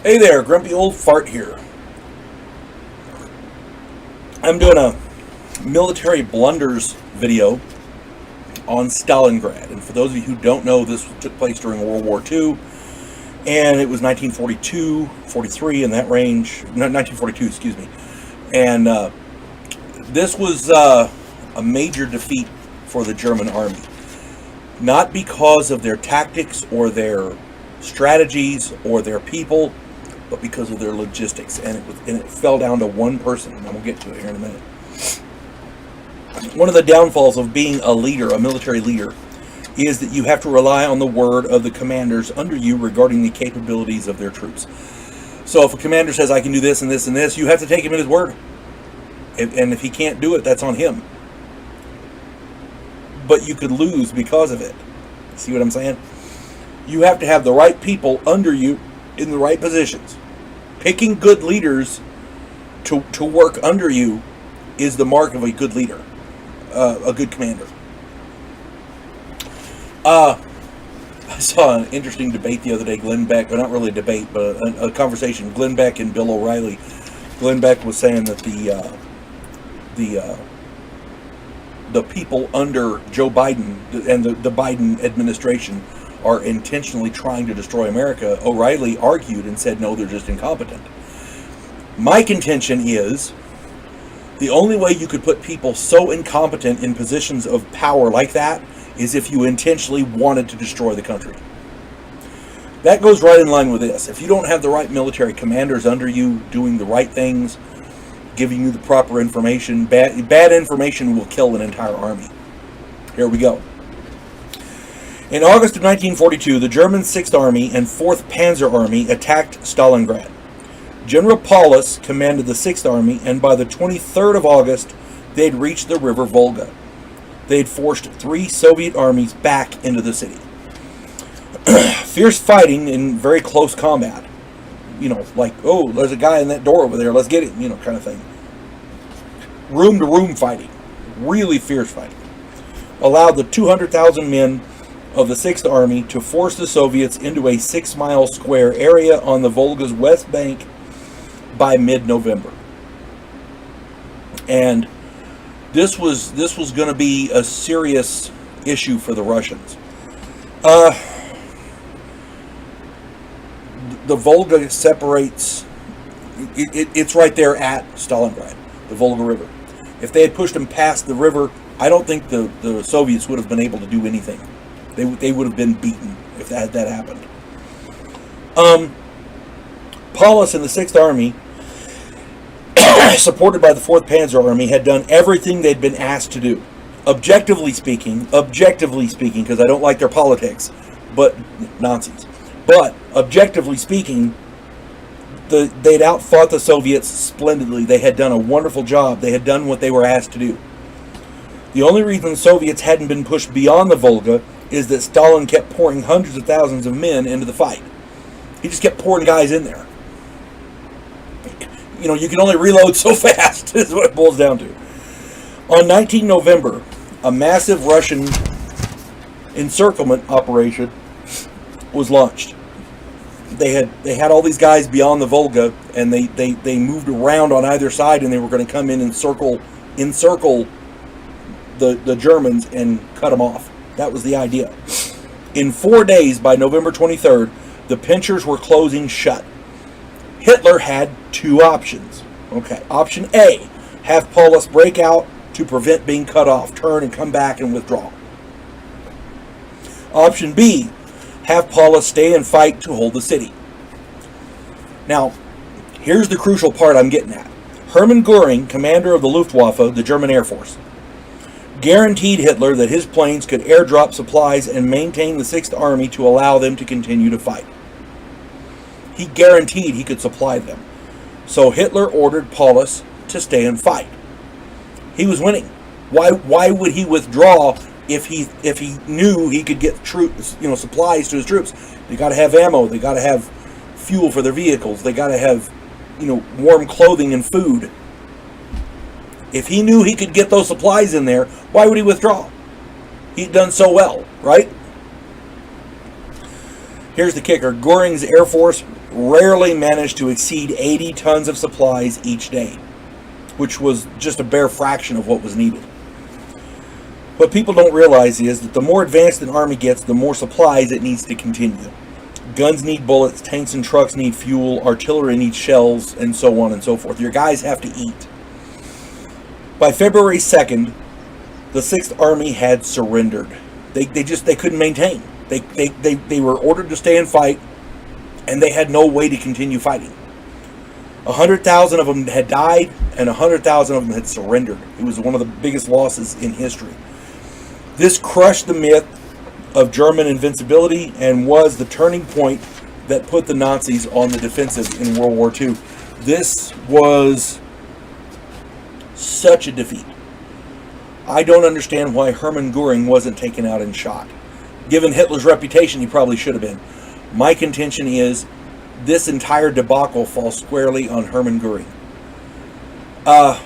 Hey there, Grumpy Old Fart here. I'm doing a military blunders video on Stalingrad. And for those of you who don't know, this took place during World War II. And it was 1942, 43 in that range. No, 1942, excuse me. And this was a major defeat for the German army. Not because of their tactics or their strategies or their people, but because of their logistics, and it fell down to one person, and I'm going to get to it here in a minute. One of the downfalls of being a leader, a military leader, is that you have to rely on the word of the commanders under you regarding the capabilities of their troops. So if a commander says, I can do this and this and this, you have to take him at his word. And if he can't do it, that's on him. But you could lose because of it. See what I'm saying? You have to have the right people under you in the right positions. Picking good leaders to work under you is the mark of a good leader, a good commander. I saw an interesting debate the other day. Glenn Beck, or not really a debate, but a conversation. Glenn Beck and Bill O'Reilly. Glenn Beck was saying that the people under Joe Biden and the Biden administration are intentionally trying to destroy America. O'Reilly argued and said, no, they're just incompetent. My contention is the only way you could put people so incompetent in positions of power like that is if you intentionally wanted to destroy the country. That goes right in line with this. If you don't have the right military commanders under you doing the right things, giving you the proper information, bad information will kill an entire army. Here we go. In August of 1942, the German 6th Army and 4th Panzer Army attacked Stalingrad. General Paulus commanded the 6th Army, and by the 23rd of August, they had reached the river Volga. They had forced 3 Soviet armies back into the city. Fierce fighting in very close combat. You know, like, oh, there's a guy in that door over there, let's get it, you know, kind of thing. Room-to-room fighting. Really fierce fighting. Allowed the 200,000 men of the 6th Army to force the Soviets into a 6-mile square area on the Volga's west bank by mid-November. And this was going to be a serious issue for the Russians. The Volga separates, it's right there at Stalingrad, the Volga River. If they had pushed them past the river, I don't think the Soviets would have been able to do anything. They would have been beaten if that happened. Paulus and the 6th Army, supported by the 4th Panzer Army, had done everything they'd been asked to do. Objectively speaking, because I don't like their politics, but Nazis. But objectively speaking, they'd outfought the Soviets splendidly. They had done a wonderful job. They had done what they were asked to do. The only reason the Soviets hadn't been pushed beyond the Volga is that Stalin kept pouring hundreds of thousands of men into the fight. He just kept pouring guys in there. You know, you can only reload so fast, is what it boils down to. On 19 November, a massive Russian encirclement operation was launched. They had all these guys beyond the Volga, and they moved around on either side, and they were going to come in and encircle the Germans and cut them off. That was the idea. In 4 days, by November 23rd, the pinchers were closing shut. Hitler had 2 options. Okay, option A, have Paulus break out to prevent being cut off, turn and come back and withdraw. Option B, have Paulus stay and fight to hold the city. Now, here's the crucial part I'm getting at. Hermann Göring, commander of the Luftwaffe, the German Air Force, guaranteed Hitler that his planes could airdrop supplies and maintain the 6th Army to allow them to continue to fight. He guaranteed he could supply them. So Hitler ordered Paulus to stay and fight. He was winning. Why would he withdraw if he knew he could get troops, supplies to his troops? They got to have ammo. They got to have fuel for their vehicles. They got to have, warm clothing and food. If he knew he could get those supplies in there, why would he withdraw? He'd done so well, right? Here's the kicker. Goering's Air Force rarely managed to exceed 80 tons of supplies each day, which was just a bare fraction of what was needed. What people don't realize is that the more advanced an army gets, the more supplies it needs to continue. Guns need bullets, tanks and trucks need fuel, artillery needs shells, and so on and so forth. Your guys have to eat. By February 2nd, the 6th Army had surrendered. They couldn't maintain. They were ordered to stay and fight, and they had no way to continue fighting. 100,000 of them had died, and 100,000 of them had surrendered. It was one of the biggest losses in history. This crushed the myth of German invincibility and was the turning point that put the Nazis on the defensive in World War II. This was such a defeat. I don't understand why Hermann Goering wasn't taken out and shot. Given Hitler's reputation, he probably should have been. My contention is this entire debacle falls squarely on Hermann Goering. A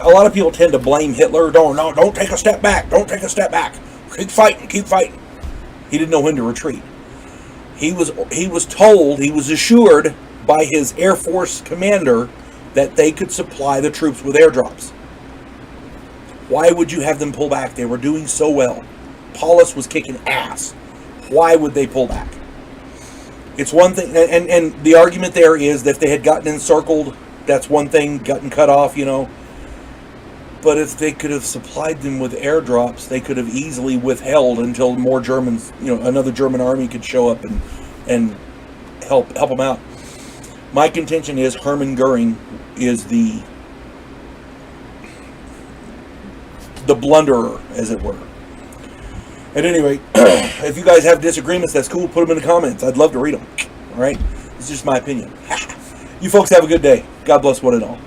lot of people tend to blame Hitler. Don't take a step back. Don't take a step back. Keep fighting. Keep fighting. He didn't know when to retreat. He was assured by his Air Force commander that they could supply the troops with airdrops. Why would you have them pull back? They were doing so well. Paulus was kicking ass. Why would they pull back? It's one thing, and the argument there is that if they had gotten encircled, that's one thing, gotten cut off, But if they could have supplied them with airdrops, they could have easily withheld until more Germans, another German army could show up and help them out. My contention is Hermann Goering is the blunderer, as it were. At any rate, if you guys have disagreements, that's cool. Put them in the comments. I'd love to read them. All right? It's just my opinion. You folks have a good day. God bless one and all.